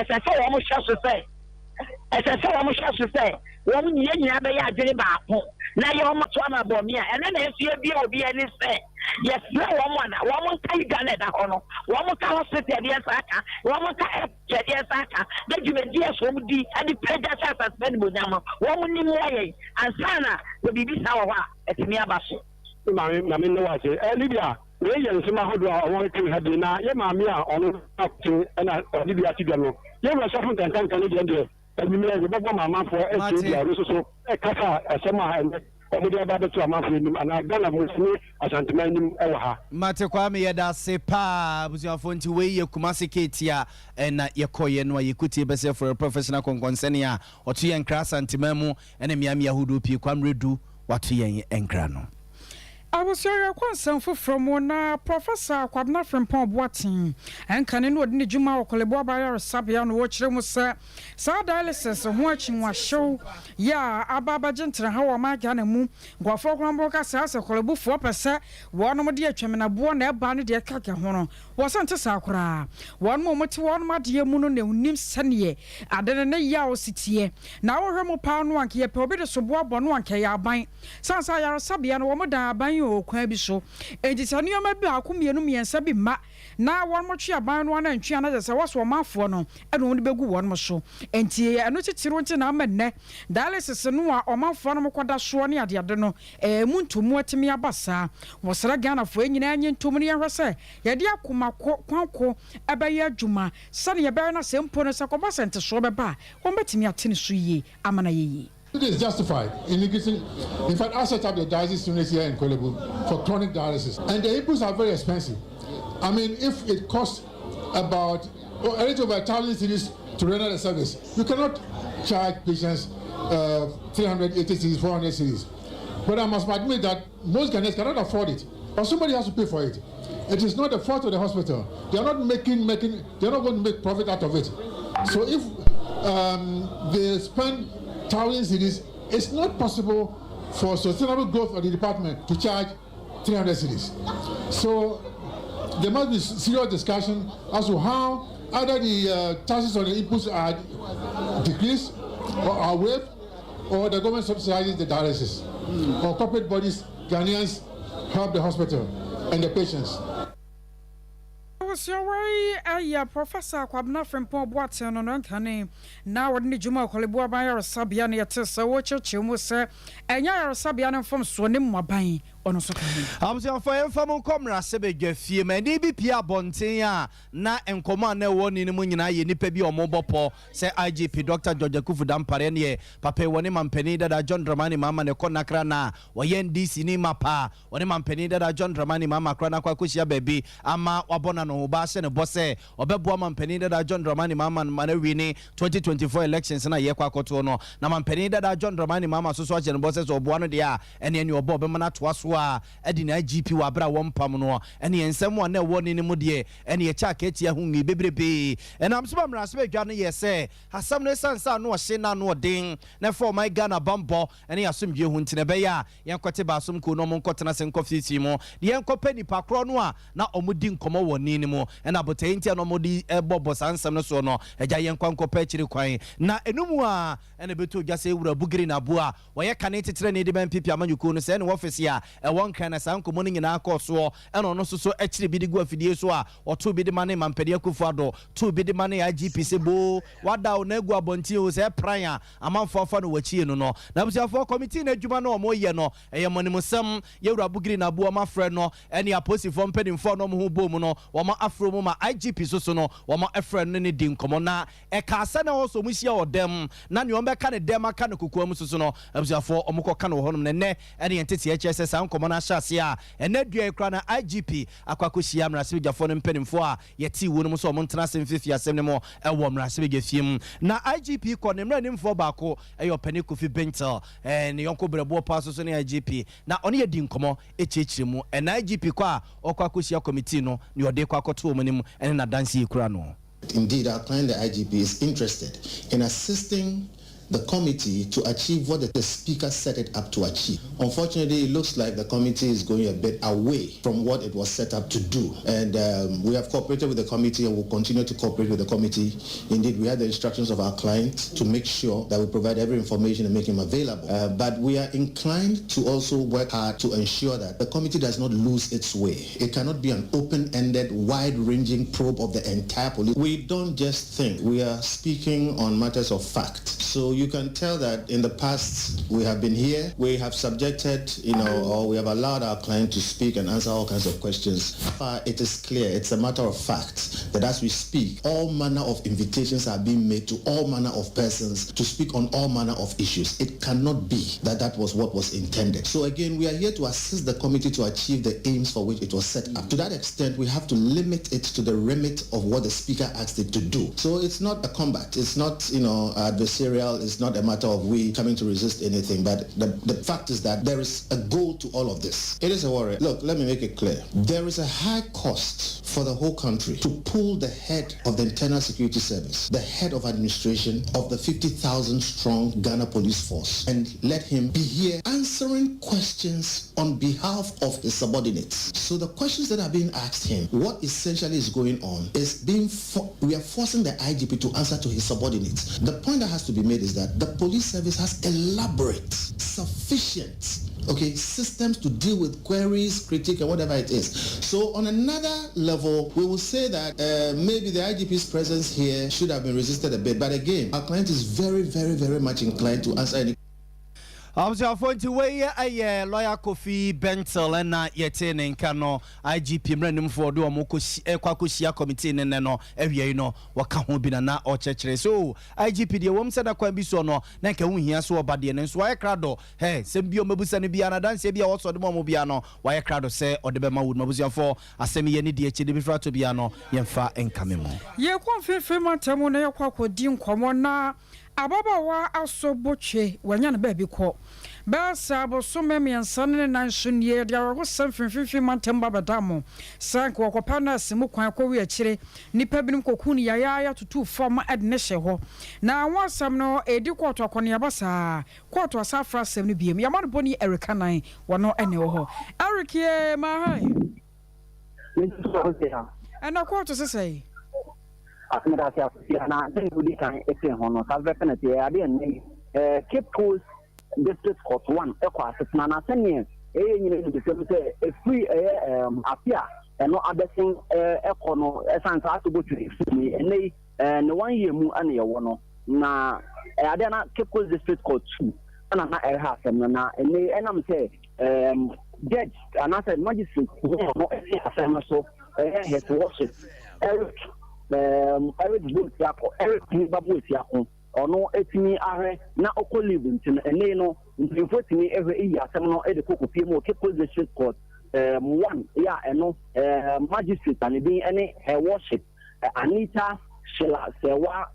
as I say almost just to say as I say almost just to say one year you have a dream about now you're almost one about me and then if you be any say yes no one can done it one more hospital yes aka one more yes aka that you may yes one be and the prejudice as spend with them one new way and sana will be our at me about Mammy no I say Lydia Williams Mahodo I want to have dinner yeah mammy on up to and Lydia Tigano yeah was often and Canadian and we may remember my mom for so a casa a summer and and I don't know as antimanim ewa Mate Kwame yeda se pa busuafo nti we ye Kumasi Ketia na ye koye no ye kuti bese for a professional concern a oto ye nkra santimamu ene miami yahudu pi kwamredu watu ye enkra no I was your concern from one Professor Quabna from Pom Boatin and Canin would need Juma or Coleboa by our Sabian watch them was sa dialysis of watching was show. Ya Ababa Gentle, how am I gonna move? Go for Gramboka says a Colebu 4%. One of dear Chemina born there, Barney dear Kakahono was unto Sakura. 1 moment to 1 my dear Muno Nim Sanye. I didn't a yao city. Now a remo pound one key, probably so one one kaya buying. Sans I are Sabian woman buying. O kwabi so enti anu ma bi akomienu miensa bi ma na won mo twa ban no na ntwa na se waso mafo no e no de begu won mo so enti anu titiro nti na amenne dialysis no a omafo no mokoda so ne ade ade no muntomu atimi abasa wo sra Ghana fo enyina anye ntomu ne yehwese ye de akoma kwanko ebeye adwuma sane ye be na se mpo no se ko basente so beba won betimi atene so yi amana yeyi. It is justified in fact, I set up the dialysis unit here in Kolebu for chronic dialysis, and the inputs are very expensive. I mean, if it costs about a little over 1,000 cedis to render the service, you cannot charge patients 380 cedis, 400 cedis. But I must admit that most Ghanaians cannot afford it, or somebody has to pay for it. It is not the fault of the hospital. They are not they are not going to make profit out of it. So if they spend 1,000 cedis, it's not possible for sustainable growth of the department to charge 300 cedis. So there must be serious discussion as to how either the taxes on the inputs are decreased or are waived, or the government subsidizes the dialysis, or corporate bodies, Ghanaians, help the hospital and the patients. Your way, Professor Quabna from Pom Boatin on Kane. Now, what did you more Coleboa by our Sabian yet? So, what your chum was, and your Sabian from Swanim Mabai. I'm saying for informal comrade Sebege Fie, and DBP Bontea, na and command no one in the Munina, Nipebi or Mobopo, say IGP Dr. George Kufudam Parenie, Papa Wanim Penny that John Dramani Mamma ne Konakrana, Wayen DC Nimapa, Wanim Penny that John Dramani Mamma Kranakusia baby, Ama Wabona no Bass and a bosse, or Bebwoman Penny that John Dramani Mamma Manewini 2024 elections and a Yakwa Kotono, Naman Penny that John Dramani Mamma Suswatch and bosses or Buanadia, and then your Bob Manat Edina IGP wabra wampam no ene ensem one na woni ne mudie ene ye cha ketia hungi bebrebe and am so mrasbe dwane ye se hasam ne sansa no hye na no den na for my Ghana bambo ene asomdwe hu ntine be ya yenkote ba asom ko no mo nkotena se nkofiti mo de yenkopa nipa kro no a na omudi nkomo woni ni mo ene abotai ntia no modi ebobo sansam no so no eja yenkwankopa chiri kwan na enumu a ene beto dwase ewura bugiri na bo a wo ye kane tetere ne de ban pipi amanyuko no se ene office a one kind of sanko money in our course so and on so actually be the go for so or 2 be the money man pedia kufado 2 be the money IGP sebo what down nego abonti o say prior amount for no wachi no no na busia for committee na adwuma no mo ye no e money musam yewura bugiri na bo ma frɛ no any aposi from pedin for no ho bom no wo ma afro mo ma IGP so no wo ma afrɛ no ne din komo na e ka asa na so musia odem na ne ombe ka ne dem aka ne kokoam so no busia for omukɔ ka no ho no ne ene entete HSS sanko na shasia ene dua ekra na IGP akwakohia mrasebejafo no mpanimfo a yeti wo no so mo ntena semfefi asem ne mo ewo mrasebejafiem na IGP ko ne mranimfo baako eyo pani Kofi Bentel ne yonko brebo paso so ne IGP na one ye di nkomo echechire mu en IGP ko a okwakohia committee no ne ode kwakoto mo nim ene na dance ekra no. Indeed, our client, the IGP, is interested in assisting the committee to achieve what the speaker set it up to achieve. Unfortunately, it looks like the committee is going a bit away from what it was set up to do. And we have cooperated with the committee and will continue to cooperate with the committee. Indeed, we had the instructions of our client to make sure that we provide every information and make him available. But we are inclined to also work hard to ensure that the committee does not lose its way. It cannot be an open-ended, wide-ranging probe of the entire police. We don't just think. We are speaking on matters of fact. So you can tell that in the past we have been here, we have subjected, or we have allowed our client to speak and answer all kinds of questions. It is clear, it's a matter of fact that as we speak, all manner of invitations are being made to all manner of persons to speak on all manner of issues. It cannot be that that was what was intended. So again, we are here to assist the committee to achieve the aims for which it was set up. To that extent, we have to limit it to the remit of what the speaker asked it to do. So it's not a combat, it's not, adversarial, it's not a matter of we coming to resist anything, but the fact is that there is a goal to all of this. It is a worry. Look, let me make it clear. There is a high cost for the whole country to pull the head of the Internal Security Service, the head of administration of the 50,000 strong Ghana police force, and let him be here answering questions on behalf of his subordinates. So the questions that are being asked him, what essentially is going on is we are forcing the IGP to answer to his subordinates. The point that has to be made is that the police service has elaborate, sufficient, systems to deal with queries, critique, and whatever it is. So on another level, we will say that maybe the IGP's presence here should have been resisted a bit. But again, our client is very, very, very much inclined to answer any. I'm going to weigh a lawyer Kofi Bentel and yet in Kano IGP Brandon for do Kwakushia committee and no every what can be na or church. So IGP the woman said a quabiso no Naka here so bad and so I crado hey Sembio Mabusani Biana dance be also the Mobiano why a crowd say or the Bema would Mabusia for a semi any DH before to Biano Yemfa and Camimo. Ye confirm Tamona Quako Dim Comona. Ababa wa aso boche wanya na baby ko ba sabo so meme ansane na nsunye dia wo sanfimfifi mantem babadamo sank wo kopa na simu kwan ko wi akire nipa binim kokun ya tutu form adne hye ho na wasam no edi kwoto akone yabasa kwoto asafra sem no biem yamano boni Erika nan wono ene wo ho Eric ye ma hai ana kwoto sesai Asmadasia na ndudi kan efe hono salve penalty ade ne Cape Coast District Court 1 ekwa asena na sene nyine ni se free apia no abesin ekono esansa atobotu ni ene ne 1 year mu ane ye wono na ade na Cape Coast District Court 2 na ha asem na ene enam se judge anasa magistrate no efe asem so his worship Eric Babu Siako, or no etini are na oko live in ene no infotini every year seminal ediko pimo Cape District Court 1 ya eno magistrate and be any her worship Anita Shela Sewa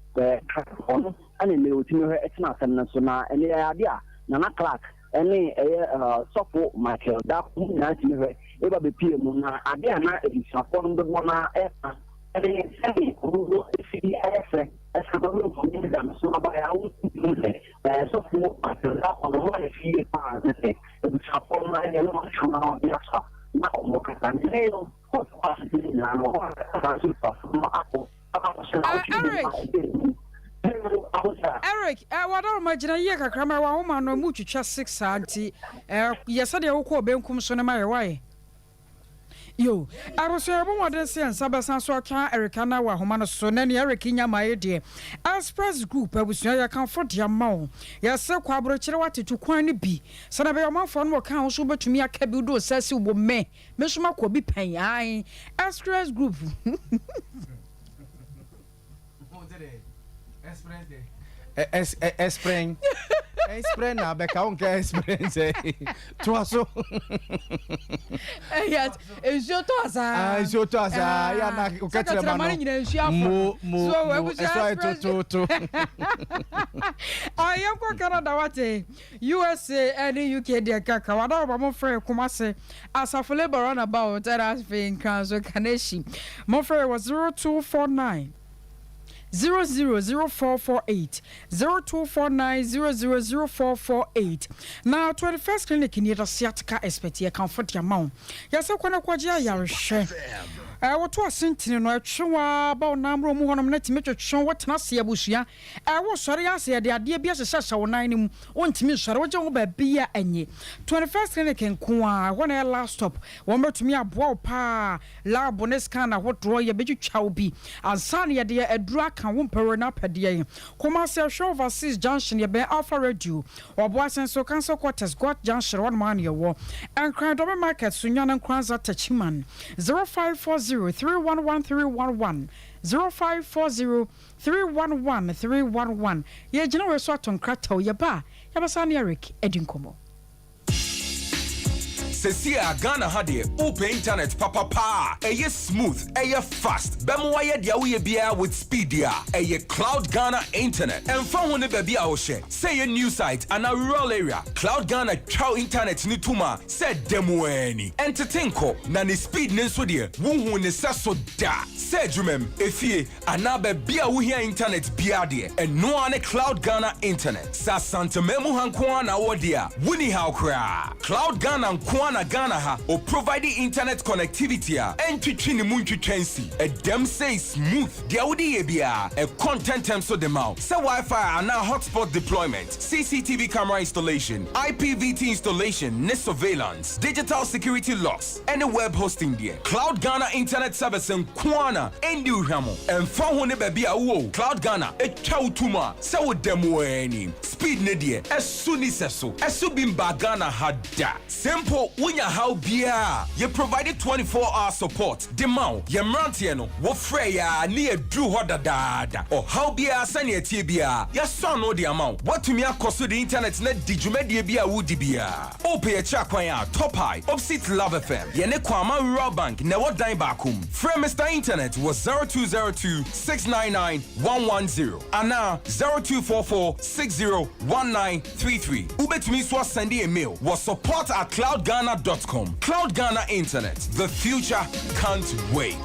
ono and me otimi her etina semna so na ene ya na Clark ene sofo Michael da na timi her eba be pm na ade na edisa form do na Eric, what are my Jana Krama woman no much 6 auntie? Yesterday, I called Benkum Sonama. Why? Yo, I was able to say and Sabasan so can Ericana wa Homano so nani Erikinya my dear. Express group I was your comfort your mouth. Yes, sir, Quabrochera what to quani be. Son of your mouth on what council but to me a cabudo says you will me. Miss Marco be paying I Express group. Espren na beka onka espren say twaso yes ejoto asa ya na ukatra mano mo so to ayam ko Canada wate USA and UK de kaka wada ba mo frɛ Kumase asafole baron about that has been cancer kaneshi mo frɛ was 0249 000448 0249 000448. Now 21st clinic in the Siatica expect ye comfort your mount. Yes, I wanna quaja yarishe. What was sentient no chua about number of one minute to show what Nasia Bushia. I was sorry, I said the idea be as a sasha or 9 1 to me, Sharojo by beer and ye. 21st clinic in Kwa, one air last stop, one more to me a bow pa, la bonescana, what draw your big chow be, and sunny dear a drag and won't per up a dear. Commercial show of 6 junction, your bear alpha radio, or boys and so cancel quarters, got junction 1 man your war, and cried over market, Sunyan and Kwanza Tachiman 0540 311 0540 311 311. Ye general sort on Krato Yaba, Yabasani Eric Edinkomo. Sesia Ghana hade open internet papa eye smooth eye fast bemo ye dia we bia with speed dia eye Cloud Ghana internet and fa ho ne ba bia wo hye say a new site and a rural area Cloud Ghana chow internet ni tuma say demo ani entertain ko na ne speed ne so de wo hu ne saso da say dwumem efie ana ba bia wo hia internet bia de and no ane Cloud Ghana internet sa santamemu hanko na wo dia wuni how kra Cloud Ghana na Ghana ha or providing internet connectivity and twitching muntwitwensi a dem say smooth dia wodi bia a content term so the mouth say Wi-Fi and now hotspot deployment CCTV camera installation IPVT installation net surveillance digital security locks and a web hosting there Cloud Ghana internet service in Kwana and Hamo and phone ne ba bia wo Cloud Ghana e twa tuma say wo demo any speed ne there as soon as so bimba Ghana hada simple Unya how bia you provided 24-hour support demau ye mrantie no wo frɛ ya ne adru hoda dada or how bia sane atie bia ya son no the amount what to me akoso the internet na digumedie bia wudi bia ope ye cha kwan ya top high opposite Love FM ye ne kwama rural bank na wo dan bakum frɛ Mr Internet was 0202 699 110 and now 0244 601933 ubetumi so send a mail was support@cloudghana.com. Cloud Ghana Internet. The future can't wait.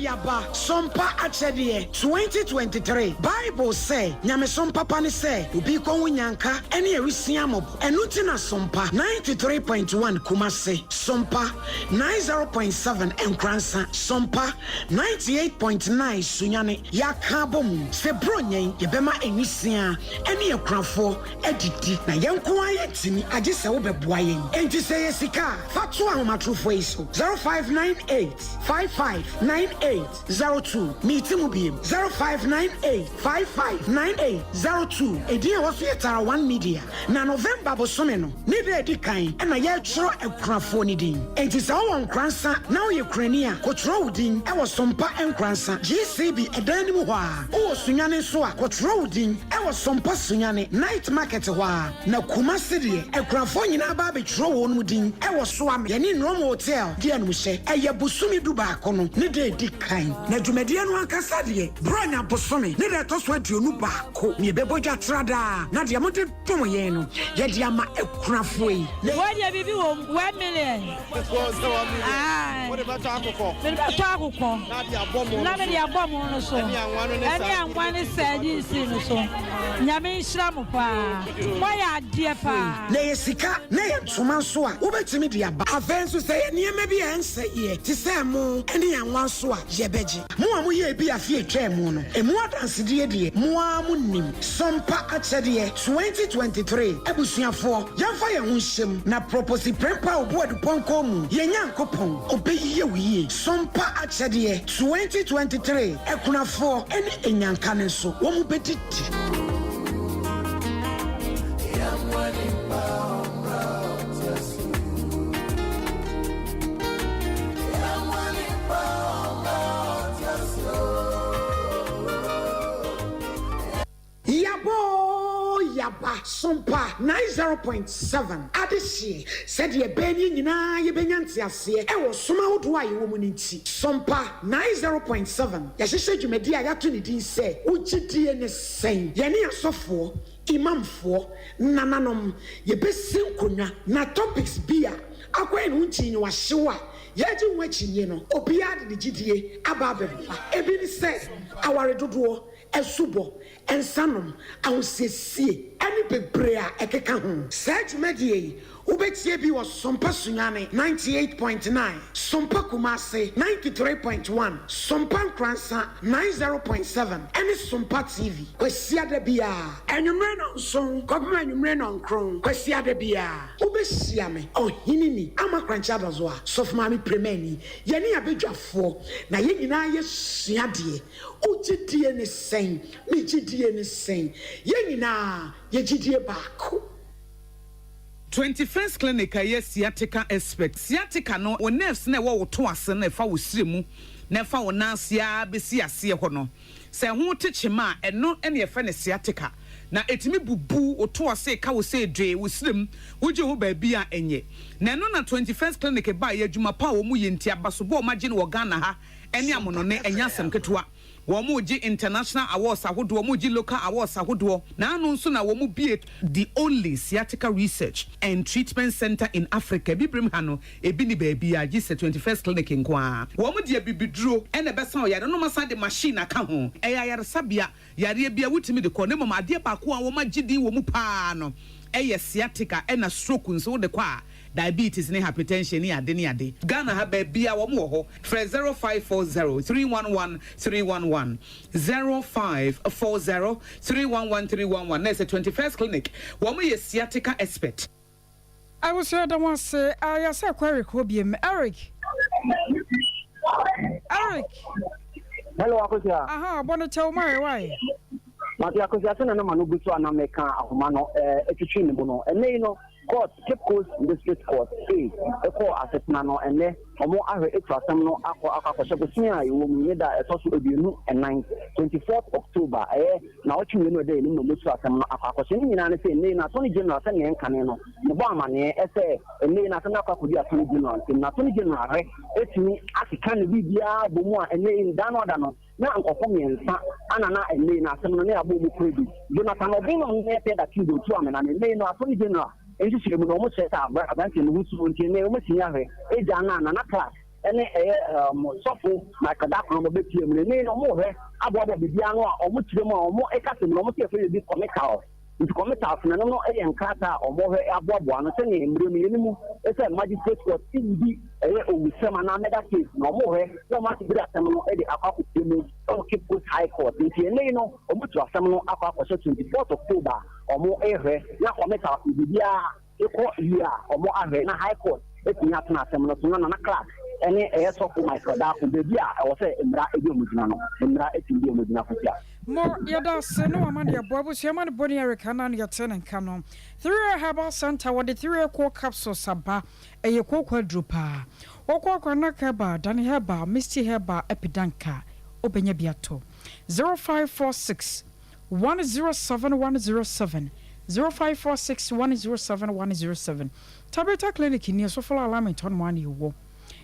Yaba Sompa Achedie 2023 Bible say Nyame Sompa pani say ubi kon nyanka ene erisia mob enuti na Sompa 93.1 Kumase Sompa 90.7 Enkransa Sompa 98.9 Sunyane yakabom se bronyen yebema enisia ene ekranfo edidi na yenko ayetimi age se wo beboa yen enti se yesika fatu ahomatrofo iso 0598 559802 meeting biem 0598 559802 edin was yetara 1 media na November bosome no ne de edikan na ye chro ekrafo ni din enti se wo nkransa na wo Ukraine kotro udin e wo Sompa enkransa GCB edan mu ho a wo sunyane so a kotro udin e wo Sompa sunyane night market ho a na Kumasi de ekrafo nyina ba be tro wo no din e wo so am ye ni Rome hotel de anu hye e ye busumi du ba kono ne de edikan na dwumadie no ankasa de bronya bosome ne de to so aduonu ba ko ne beboja trada na de amode tom ye no ye de ama ekrafo yi wo de bibi wo 1 million What about Taco? na de abomo no so eni anwa ne saji si no so nyame nhira mo pa mo ya ade pa na yesika na yentuma so a wobetimi de aba afenso se niema bi ense ye ti se mo eni anwa so a yebeji mo amu ye bi afie twemu no emu adanse de mo amu nim Sompa Achedie 2023 ebusuafo yamfa ye ho hyem na propose prempa oboadu ponko mu ye nyankopon obeyiye wiye Sompa Achedie 2023 ekunafo eni enyanka ne so wo mu bedidi Yaba Sompa 90.7 Adisi said ye beni nyina ye benyanti ase e wo soma wodo aye wo muniti Sompa 90.7 ya hyehyɛ dwumadi a yato ne din sɛ ugidie ne sen ye ne asofo imamfoɔ nananom yɛbɛsi nkonnwa na topics bi a akɔyɛ no nkyinyi wahyew a yɛgye ho akyinyi no obiara de ne gyidie aba abɛboa ebi ne sɛ aware dodoɔ ɛsobɔ ɛnsanom ahosiesie ɛne bebree a ɛkeka ho saa dwumadie yi wobɛtie bi wɔ Sompa Sunyane 98.9 Sompa Kumase 93.1 Sompa Nkransa 90.7 ɛne Sompa TV kwasiada bia anwummerɛ no nson kɔpem anwummerɛ no nkron kwasiada bia wobɛhyia me ɔhenini ama krankyɛ adazo a sɔfomaame premani yɛne abɛdwafoɔ na yɛn nyinaa yɛsua deɛ wogyidie ne sɛn megyidie ne sɛn yɛn nyinaa yɛgyidie baako 21st clinic a sciatica expert sciatica no o nerves na wo to ase na fa wo sire mu na fa wo nansia besi ase ho no se ho techema eno ene fa ne sciatica na etimi bubu o to ase ka wo se dwe wo sire mu wo je ho ba bia enye na eno na 21st clinic ba ya adwuma pa wo mu yenti abaso bo ma gye no wo Ghana ha ene amono ne enya asem ketewa Womuji international awards ahodo womuji local awards ahodo na anu nso na womu be the only sciatica research and treatment center in Africa bibrim ha no ebi ni baabi a gise 21st clinic nkoa womu de bibiduro ene besa o yare no masa de machine aka ho eya yare sabia yare bia wutimi de ko ne mama ade ba ko a wo magidi womu pa no eye sciatica ena stroke nso de kwa diabetes ne hypertension ne ade ne ade Ghana ha ba bia wo mo ho fra 0540 311 311 0540 311 311 na say 21st clinic wo mo ye sciatica expert. I was here the one say I say query ko bi Eric hello akosia aha bono tell my why Mati akosia se na na manu butu ana meka ahoma no etwetwe ne bu no ene no court Cape Coast District Court eko asesna no ene omo ahwe etu asem no akọ bosia ewo mu da etoso ebienu enan 24th October na otwe no dey ni no mutu asem no akọ ni nyina ne se ene na Attorney General se ne nkane no ne bo amane ese ene na se na akọ di Attorney General na Attorney General re etimi akeka ne bibia bomu a ene da no na nkofo miensa ana na ene na asem no ne abo mu kredi Jonathan Obino ne pe da kido tu amena ne no Attorney General enti sire mu no mo se ta abanti no husu nti ne mo sinya hwe eja na class ene sofo na kada ko mo be pie mu ne no mo hwe aboabo bibia no a omo tire mu a omo ekase mu no mo tefe bi comical nti comical na no eye nkata omo hwe aboabo no se ne emre mu yenimu ese magistrate court bi owusema na mega case no mo hwe no ma ti bi asem no e de akwa mu o Cape Coast High Court nti ne no omo tu asem no akwa 24th October omo ehwe na comical bibia eko ya omo ahwe na High Court etinya tena asem no so na class ene sofo Michael da ko bebi a wo se emra ebi omudina no emra etimbi omudina fotia more yada se no amade aboabo se amane boni Erica na ya tena nka 3 Herbal Center with the 3 core capsules saba eye kokwa drupa okwa na kaba dan heba Misty Heba epidanka obenya biato 0546 107 107 0546 107 107 Tabita Clinic ni so follow alignment on one you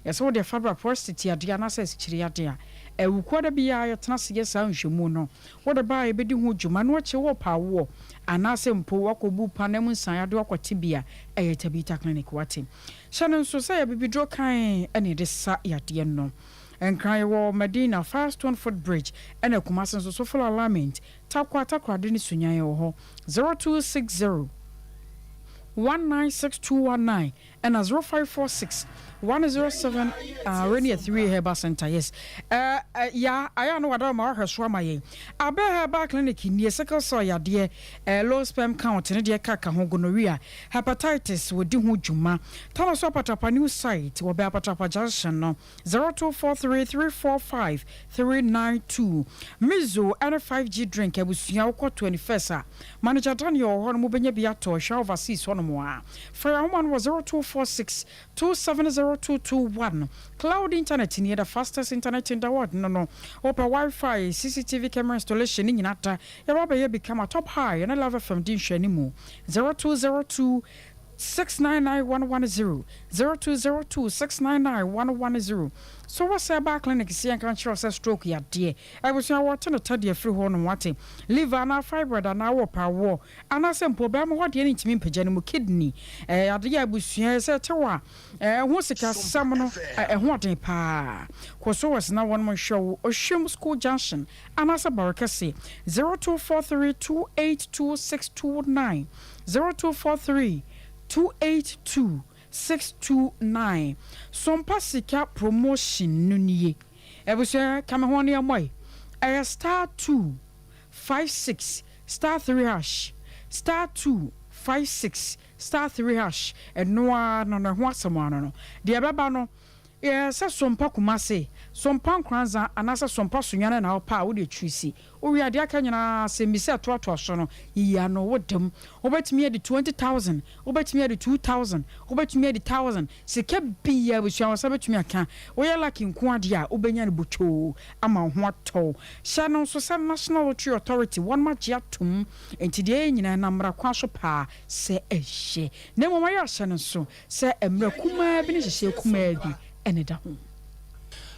yes wo de fabra prostate ade na say sikiri ade a ewukoda bia yetena se yesa nhwemu no wo de ba ebedi ho dwuma no che wo pa wo anase mpo wakobu panam nsan ade wakwati bia Tabita Clinic wate shanon so say bibidro kan ene de sa yade no enkran wo Medina Fast One Foot Bridge ene kumasen so follow alignment takwa de ni sunyan wo 0260 196219 and 0546 107 Renia 3 Herbal Center. Yes. Yeah, I know what I'm Swamaye. Abe Herbal Clinic in the sickle soya, dear, low sperm count, and dear caca gonorrhea, hepatitis with Dimujuma. Tell us what up a new site will be up at a junction 0243345392. Mizu and a 5G drink, I was Yauko 21st. Manager Daniel Hormubenya Biato, shall overseas one more. For our one was 0246 2702221. Cloud internet near the fastest internet in the world. No. Open Wi-Fi, CCTV camera installation in Nata. Your rubber become a top high and I love a foundation anymore. 0202 699-110 0202-699-110. So what's about clinic see and control stroke ya dear. I was your water no tell free horn wate. Liver na fibroid and our power. And I said problem what you need to mean pejanimu kidney. Adia busia said to what's a casamano what a pa. Koso was now one more show or Shim School Junction. And as a barcasi 0243-282-629 0243-282-629. Sompa sika promotion nunye. Ebusha kamehoni amoy. Star 256 star 3 hash star 256 star 3 hash. Enwa no ho asamano no. De baba no sa sompa kumase sompa nkranza anasa sompa sunyane na opa wo de twisi owi ade aka nyina se misi atoato so no iya no wodem obetumi de 20,000 obetumi de 2,000 obetumi de 1,000 sika biya busia wasa betumi aka wo ya lucky nko ade a obenya ne bocho ama ho ato sha no so se National Lottery Authority one match atum enti de nyina na mra kwa so pa se ehye na mo ya sha no so se emra kuma bi ne hye kuma bi eneda ho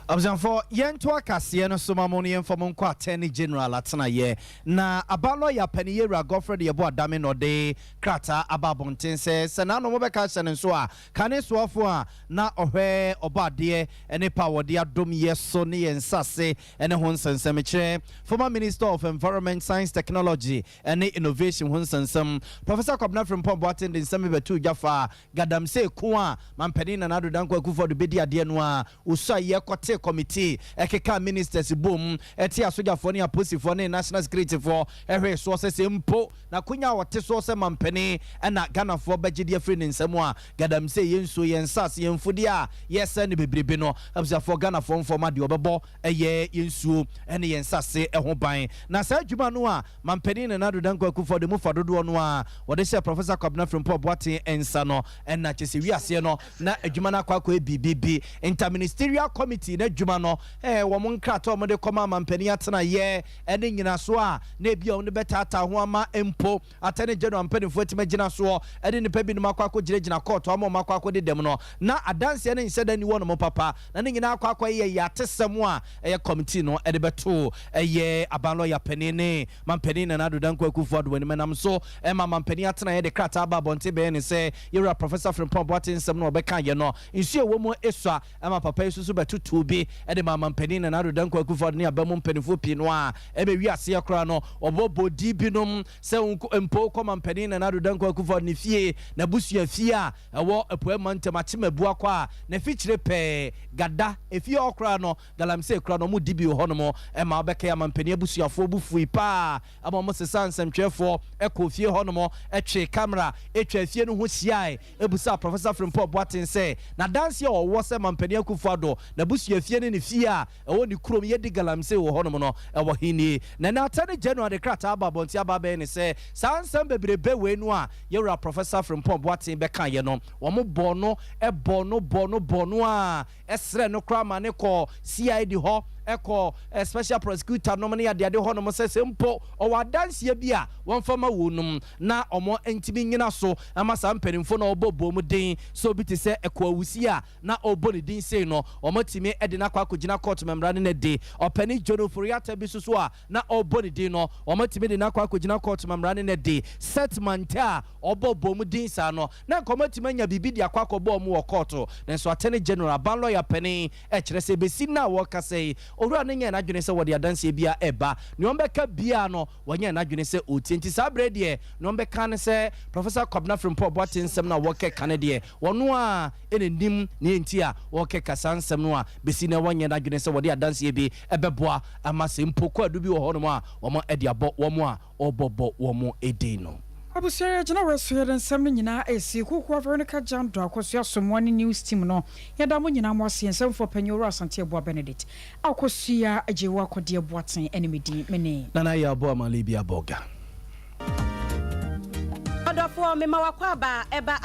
Abzanfo yento akase no so mamoni enfom nko attorney general atena ye na abalo ya paniyera Godfred yebo adame no de krata ababonten se na no mobeka hye so a kane soafo a na ohwe obade ene pawode adom yeso ne yensase ene ho nsensem kire former minister of environment science technology ene innovation ho nsensem Professor Kwabena Frimpong Boateng de nsem betu jafa gadamse ko a mampani na nado danko akufo de bedi ade no a usa ye kote committee ekeka ministers boom eti asogafo ne aposifo ne national security for ehwe so se mpo na kunya wote so se mampani na ganafo bagidi afri ne nsemu a gadamse yenso yensas yemfudi a yesa ne bebrebe no abzafo ganafo mfoma de obebo eye yensu ene yensase eho ban na sa adwuma no a mampani ne nado danko akufo de mufadodo no a wode se Professor Kwabena Frimpong Boateng ensa no na chese wiase no na adwuma na kwakwa ebibibi interministerial committee na adwuma no wo mon krato mo de koma mampani atena ye ene nyina so a na bia wo ne betata ho ama empo atene general mpanifo atima gina so ene ne pabi no makwakwa gina court amo makwakwa de dem no na adanse ene nseda ni wo no papa na ne nyina akwakwa ye yatesem a eye committee no ede beto eye abanlo ya panine mampani na nado danko akufo do wani menam so mampani atena ye de krata aba bonte be ne se yera Professor Frimpong Boateng nsem no obeka ye no nsu ewo mu esua papa isusu betutu bi ede mampani na nado danko akufo ne abamu mpanifo pi no a ebe wi ase akra no obobo di binom se empo ko mampani na nado danko akufo ne fie na busua fie a ewo epoema ntemache kwa na fichire pe gada efie okra no galamse kra no mu dibi ho no mo ma obeka ya mampani abusuafo bufui pa ama mo sesa nsɛmtwefo ekofie ho no mo etwe camera etwa fie no ho siai ebusa Professor Frimpong Boateng se na dance ya owo se mampani akufo ado na busua fie ne fie a ewo ni krom ye di galamse wo ho no mo no ewo hini na atane January krata ababonti ababe ne se sansam bebrebe we nu a yewra Professor Frimpong Boateng beka ye no wo mo bono bono a esre no kra ma ne ko CID ho eko special prosecutor no mane ade ho no mo se mpo o wadanse bia won fama wonum na omo ntimi nyina so ama sam penimfo na obobo mu den so bi te se eko awusi a na obo ne din sei no omo timi ede na kwa kogina court memra ne de opani jono furiata bi so a na obo ne din no omo timi de na kwa kogina court memra ne de settlement a obobo mu din sa no na komo timi nya bibi de akwa kobo mu wo court na so atene general ban lawyer penny kire se besi na wo ka sei owura ne nya na dwene se wode adanse bia eba ne ombeka bia no wonya na dwene se otienti sabre de ne ombeka ne se Professor Kwabena Frimpong Boateng nsem na wo ke kanede wono a enendim ne enti a wo ke kasansem no a besi na wonya na dwene se wode adanse bi ebeboa amase mpoko adu bi wo ho no a wo mo ede abo wo mo a obobo wo mo edin no abusia jina weso den sem no nyina esi kokwa Veronica Jando akosua somwani news team no yada mo nyina mo asien sem for Panyoro Asante Eboa Benedict akosua ajewa akode Boateng enemedi mene nana ya abo amalibi aboga odofo mema wakwa ba eba